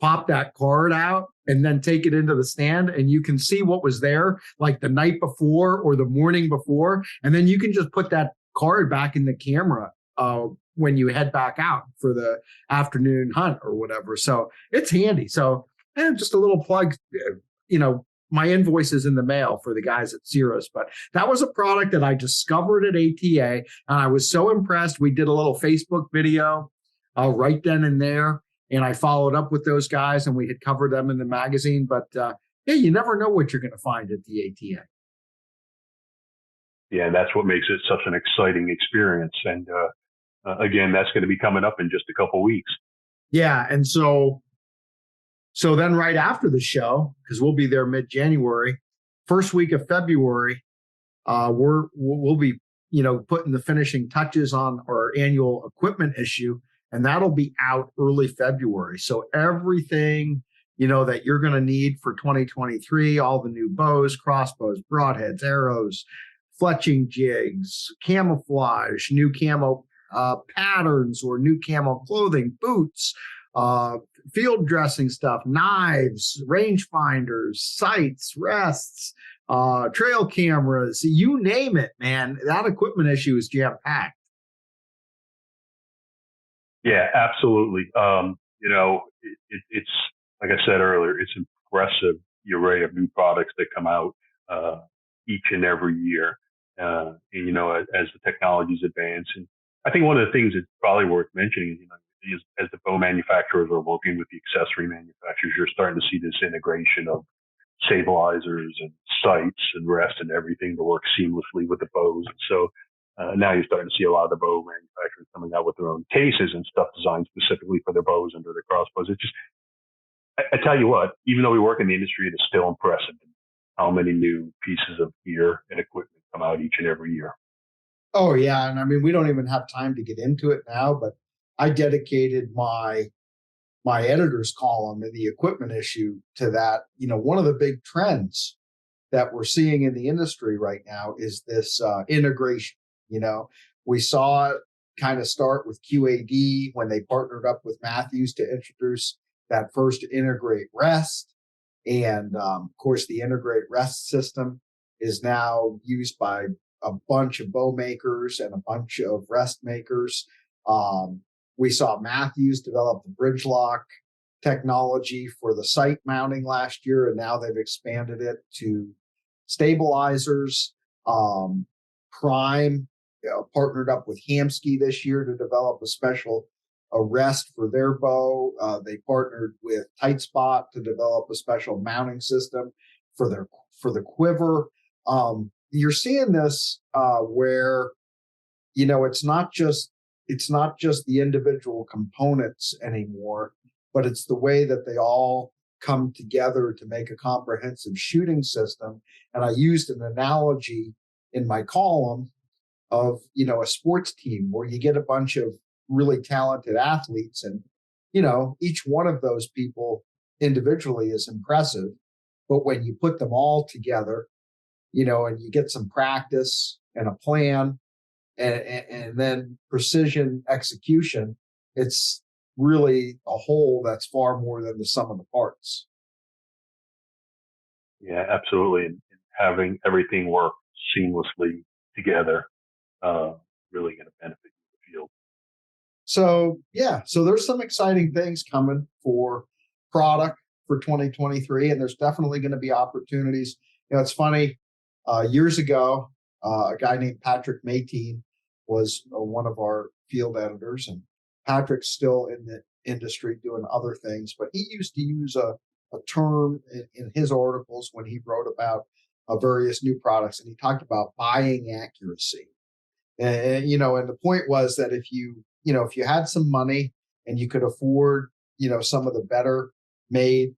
pop that card out and then take it into the stand, and you can see what was there like the night before or the morning before. And then you can just put that card back in the camera when you head back out for the afternoon hunt or whatever. So it's handy. So just a little plug, you know, my invoice is in the mail for the guys at Cirrus. But that was a product that I discovered at ATA, and I was so impressed. We did a little Facebook video right then and there, and I followed up with those guys, and we had covered them in the magazine. But yeah, you never know what you're going to find at the ATA. Yeah, that's what makes it such an exciting experience. And again, that's going to be coming up in just a couple of weeks. Yeah, and so then right after the show, because we'll be there mid-January, first week of February, we'll be, you know, putting the finishing touches on our annual equipment issue, and that'll be out early February. So everything that you're going to need for 2023, all the new bows, crossbows, broadheads, arrows, fletching jigs, camouflage, new camo patterns or new camo clothing, boots, field dressing stuff, knives, rangefinders, sights, rests, trail cameras, you name it, man. That equipment issue is jam-packed. Yeah, absolutely. It's like I said earlier, it's impressive the array of new products that come out each and every year. As the technologies advance, and I think one of the things that's probably worth mentioning, is as the bow manufacturers are working with the accessory manufacturers, you're starting to see this integration of stabilizers and sights and rest and everything to work seamlessly with the bows. And so now you're starting to see a lot of the bow manufacturers coming out with their own cases and stuff designed specifically for their bows and their crossbows. I tell you what, even though we work in the industry, it is still impressive how many new pieces of gear and equipment come out each and every year. Oh, yeah. And I mean, we don't even have time to get into it now, but I dedicated my editor's column in the equipment issue to that. One of the big trends that we're seeing in the industry right now is this integration. We saw it kind of start with QAD when they partnered up with Matthews to introduce that first integrate rest. And of course, the integrate rest system is now used by a bunch of bow makers and a bunch of rest makers. We saw Matthews develop the bridge lock technology for the sight mounting last year, and now they've expanded it to stabilizers. Prime partnered up with Hamsky this year to develop a special rest for their bow. They partnered with Tight Spot to develop a special mounting system for the quiver. You're seeing this where it's not just the individual components anymore, but it's the way that they all come together to make a comprehensive shooting system. And I used an analogy in my column of a sports team where you get a bunch of really talented athletes, and each one of those people individually is impressive, but when you put them all together, and you get some practice and a plan and then precision execution, it's really a whole that's far more than the sum of the parts. Yeah, absolutely. And having everything work seamlessly together, really going to benefit the field. So there's some exciting things coming for product for 2023, and there's definitely going to be opportunities. It's funny, years ago, a guy named Patrick Mayteen was one of our field editors, and Patrick's still in the industry doing other things, but he used to use a term in his articles when he wrote about various new products, and he talked about buying accuracy. And the point was that if you had some money and you could afford, some of the better made,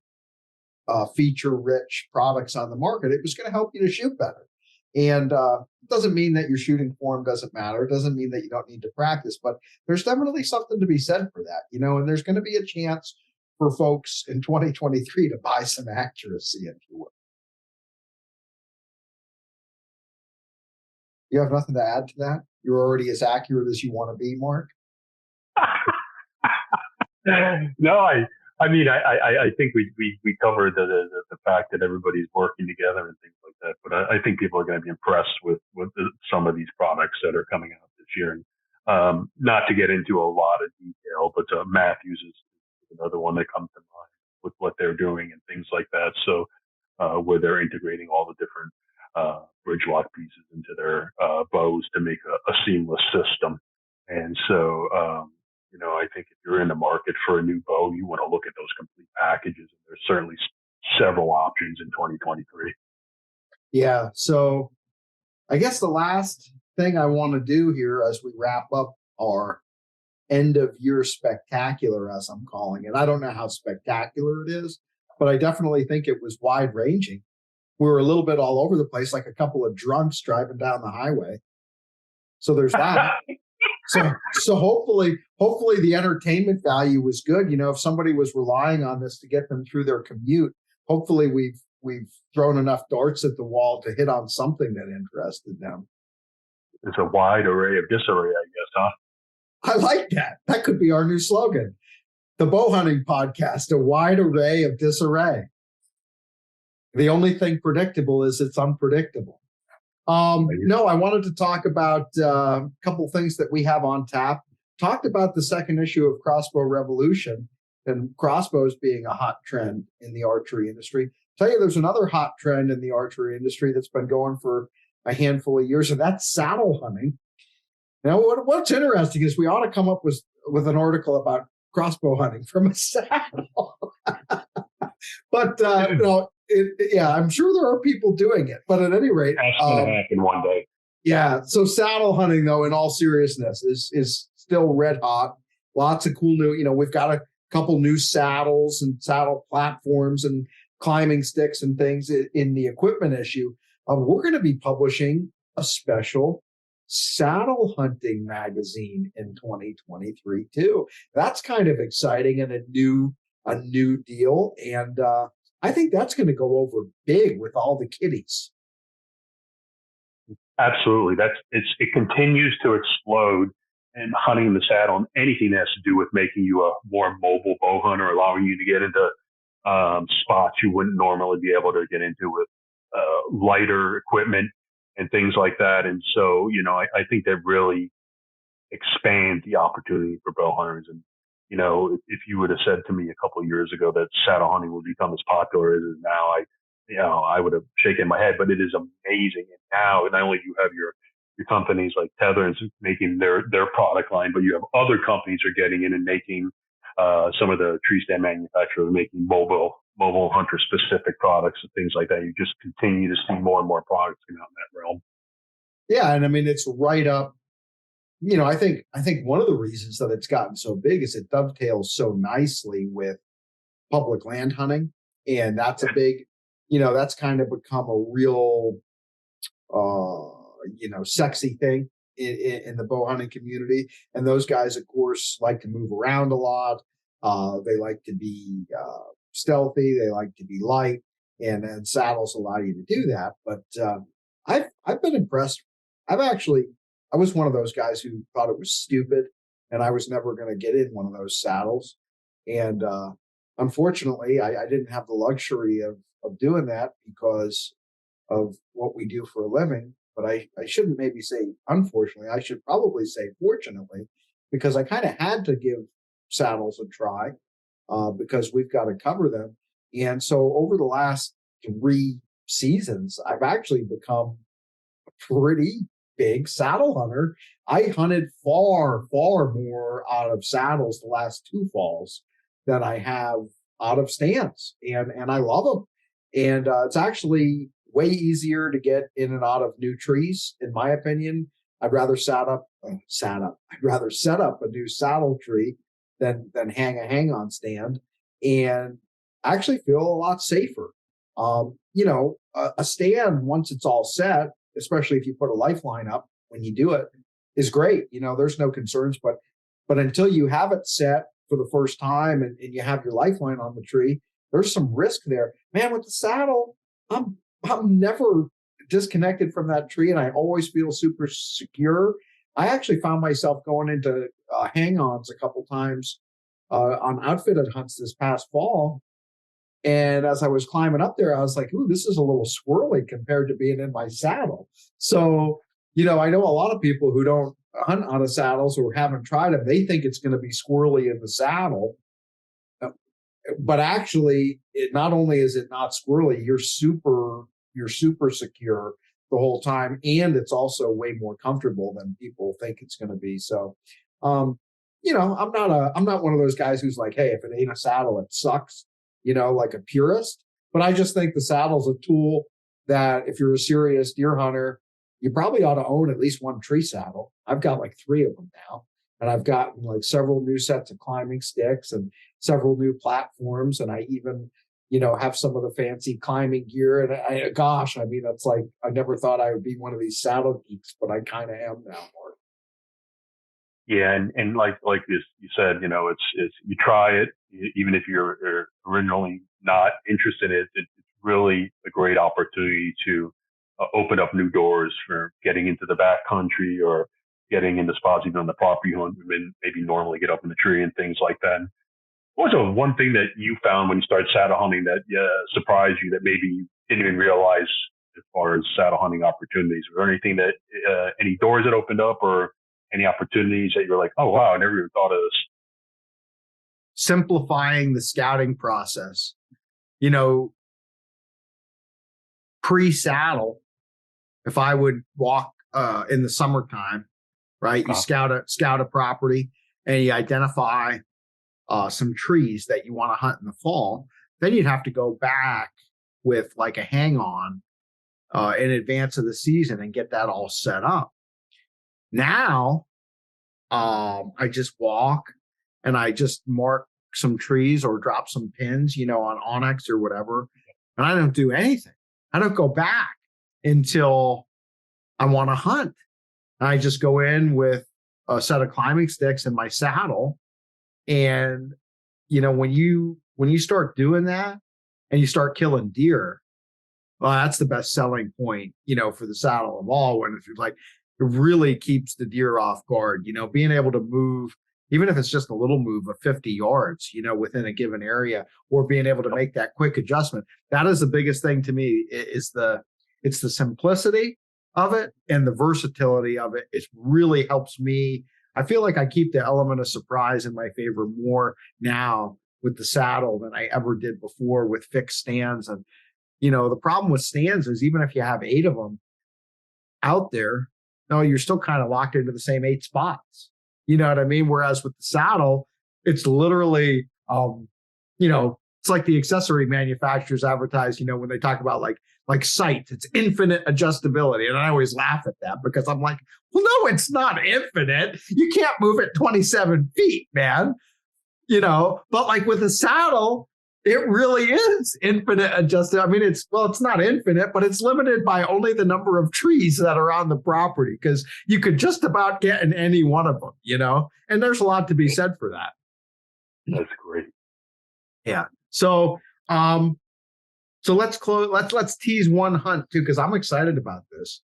feature rich products on the market, it was going to help you to shoot better. And it doesn't mean that your shooting form doesn't matter. It doesn't mean that you don't need to practice, but there's definitely something to be said for that, and there's going to be a chance for folks in 2023 to buy some accuracy, if you will. You have nothing to add to that? You're already as accurate as you want to be, Mark? No, I think we covered the fact that everybody's working together and things like that. But I think people are going to be impressed with some of these products that are coming out this year. And not to get into a lot of detail, but Matthews is another one that comes to mind with what they're doing and things like that. So where they're integrating all the different bridge lock pieces into their bows to make a seamless system. And so, I think if you're in the market for a new bow, you want to look at those complete packages. And there's certainly several options in 2023. Yeah. So I guess the last thing I want to do here as we wrap up our end of year spectacular, as I'm calling it. I don't know how spectacular it is, but I definitely think it was wide ranging. We were a little bit all over the place, like a couple of drunks driving down the highway. So there's that. So hopefully the entertainment value was good. If somebody was relying on this to get them through their commute, hopefully we've thrown enough darts at the wall to hit on something that interested them. It's a wide array of disarray, I guess, huh? I like that. That could be our new slogan. The Bowhunting Podcast, a wide array of disarray. The only thing predictable is it's unpredictable. No, I wanted to talk about a couple things that we have on tap. Talked about the second issue of Crossbow Revolution and crossbows being a hot trend in the archery industry. Tell you, there's another hot trend in the archery industry that's been going for a handful of years, and that's saddle hunting. Now, what's interesting is we ought to come up with an article about crossbow hunting from a saddle. But I'm sure there are people doing it. But at any rate, that's going to happen one day. Yeah. So saddle hunting, though, in all seriousness, is still red hot. Lots of cool new. We've got a couple new saddles and saddle platforms and climbing sticks and things in the equipment issue. We're going to be publishing a special saddle hunting magazine in 2023 too. That's kind of exciting and a new deal, and I think that's going to go over big with all the kiddies. Absolutely, it continues to explode, and hunting the saddle and anything that has to do with making you a more mobile bow hunter, allowing you to get into spots you wouldn't normally be able to get into with lighter equipment and things like that. And so, I think that really expand the opportunity for bow hunters. And, if you would have said to me a couple of years ago that saddle hunting would become as popular as it is now, I would have shaken my head, but it is amazing. And now, not only do you have your companies like Tether making their product line, but you have other companies are getting in and making some of the tree stand manufacturers making mobile hunter specific products and things like that. You just continue to see more and more products come out in that realm. Yeah, and I mean it's right up. I think one of the reasons that it's gotten so big is it dovetails so nicely with public land hunting, and that's a big. That's kind of become a real, sexy thing in the bow hunting community. And those guys, of course, like to move around a lot. They like to be stealthy. They like to be light, and saddles allow you to do that. But I've been impressed. I was one of those guys who thought it was stupid, and I was never going to get in one of those saddles. And unfortunately, I didn't have the luxury of doing that because of what we do for a living. But I shouldn't maybe say unfortunately. I should probably say fortunately, because I kind of had to give saddles a try because we've got to cover them. And so over the last 3 seasons, I've actually become a pretty big saddle hunter. I hunted far, far more out of saddles the last 2 falls than I have out of stands. And I love them. And it's actually way easier to get in and out of new trees, in my opinion. I'd rather set up a new saddle tree than hang a hang-on stand, and actually feel a lot safer. A stand, once it's all set, especially if you put a lifeline up when you do it, is great. There's no concerns, but until you have it set for the first time and you have your lifeline on the tree, there's some risk there. Man, with the saddle, I'm never disconnected from that tree, and I always feel super secure. I actually found myself going into hang-ons a couple times on outfitted hunts this past fall. And as I was climbing up there, I was like, ooh, this is a little squirrely compared to being in my saddle. So, I know a lot of people who don't hunt out of saddles or haven't tried them. They think it's going to be squirrely in the saddle. But actually, not only is it not squirrely, you're super secure the whole time, and it's also way more comfortable than people think it's going to be. So, I'm not one of those guys who's like, hey, if it ain't a saddle, it sucks, like a purist. But I just think the saddle's a tool that if you're a serious deer hunter, you probably ought to own at least one tree saddle. I've got like 3 of them now, and I've gotten like several new sets of climbing sticks and several new platforms, and I even have some of the fancy climbing gear. And it's like I never thought I would be one of these saddle geeks, but I kind of am now, Mark. Yeah, and like this, you said, it's you try it, even if you're originally not interested in it. It's really a great opportunity to open up new doors for getting into the back country or getting into spots even on the property hunt, and maybe normally get up in the tree and things like that. What was the one thing that you found when you started saddle hunting that surprised you that maybe you didn't even realize as far as saddle hunting opportunities? Was there anything that, any doors that opened up or any opportunities that you were like, oh, wow, I never even thought of this? Simplifying the scouting process. Pre-saddle, if I would walk in the summertime, right? You scout a property and you identify some trees that you want to hunt in the fall. Then you'd have to go back with like a hang on in advance of the season and get that all set up. Now, I just walk and I just mark some trees or drop some pins, on Onyx or whatever. And I don't do anything. I don't go back until I want to hunt. I just go in with a set of climbing sticks in my saddle. And, when you start doing that and you start killing deer, well, that's the best selling point, for the saddle of all, when it's like, it really keeps the deer off guard, being able to move, even if it's just a little move of 50 yards, within a given area, or being able to make that quick adjustment. That is the biggest thing to me, it's the simplicity of it and the versatility of it. It really helps me. I feel like I keep the element of surprise in my favor more now with the saddle than I ever did before with fixed stands. And, the problem with stands is even if you have 8 of them out there, no, you're still kind of locked into the same 8 spots. You know what I mean? Whereas with the saddle, it's literally, it's like the accessory manufacturers advertise, when they talk about like sight, it's infinite adjustability. And I always laugh at that because I'm like, well, no, it's not infinite. You can't move it 27 feet, man. But like with a saddle, it really is infinite adjustable. I mean, it's not infinite, but it's limited by only the number of trees that are on the property, because you could just about get in any one of them, and there's a lot to be said for that. That's great. Yeah. So, so let's tease one hunt too, because I'm excited about this.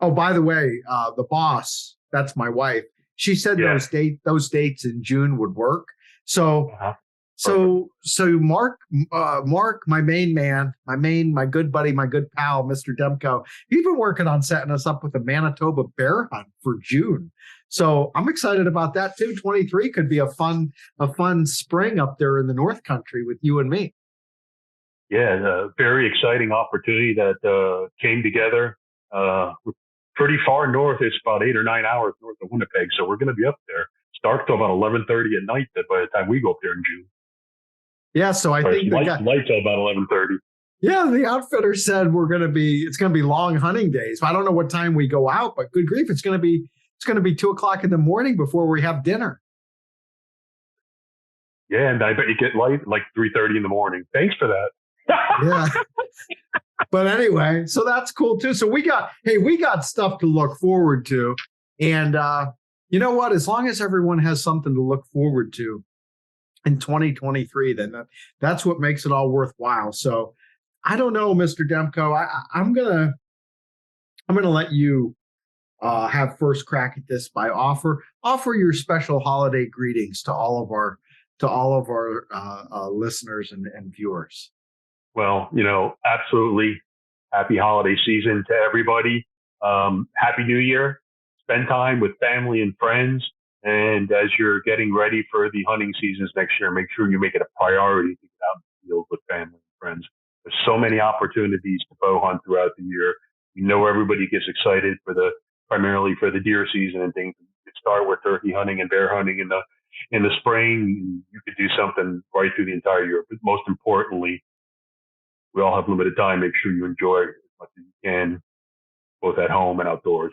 Oh, by the way, the boss, that's my wife. She said those dates in June would work. So, so Mark, my main man, my good buddy, my good pal, Mr. Demko, he's been working on setting us up with a Manitoba bear hunt for June. So I'm excited about that too. 23 could be a fun spring up there in the North Country with you and me. Yeah, a very exciting opportunity that came together. We're pretty far north. It's about 8 or 9 hours north of Winnipeg, so we're going to be up there. Start till about 11:30 at night. By the time we go up there in June. Yeah, so I think lights till about 11:30. Yeah, the outfitter said it's going to be long hunting days. I don't know what time we go out, but good grief, it's going to be 2:00 in the morning before we have dinner. Yeah, and I bet you get light like 3:30 in the morning. Thanks for that. Yeah. But anyway, so that's cool too. So we got stuff to look forward to. And you know what? As long as everyone has something to look forward to in 2023, then that's what makes it all worthwhile. So I don't know, Mr. Demko. I'm gonna let you have first crack at this by offer your special holiday greetings to all of our listeners and viewers. Well, absolutely happy holiday season to everybody. Happy New Year. Spend time with family and friends. And as you're getting ready for the hunting seasons next year, make sure you make it a priority to get out in the field with family and friends. There's so many opportunities to bow hunt throughout the year. Everybody gets excited primarily for the deer season and things. You could start with turkey hunting and bear hunting in the spring. You could do something right through the entire year. But most importantly, we all have limited time. Make sure you enjoy as much as you can, both at home and outdoors.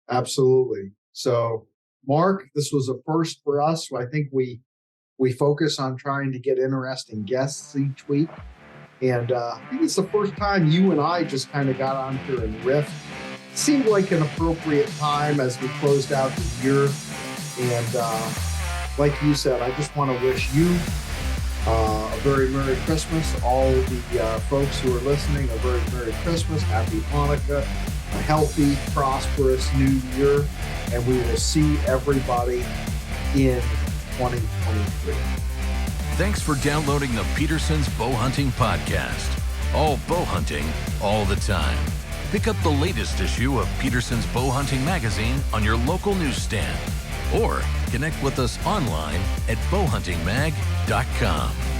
Absolutely. So, Mark, this was a first for us. I think we focus on trying to get interesting guests each week. And I think it's the first time you and I just kind of got on here and riffed seemed like an appropriate time as we closed out the year. And like you said, I just want to wish you a very Merry Christmas. All the folks who are listening, a very Merry Christmas, Happy Hanukkah, a healthy, prosperous new year. And we will see everybody in 2023. Thanks for downloading the Petersen's Bowhunting Podcast. All bow hunting, all the time. Pick up the latest issue of Petersen's Bowhunting magazine on your local newsstand. Or connect with us online at bowhuntingmag.com.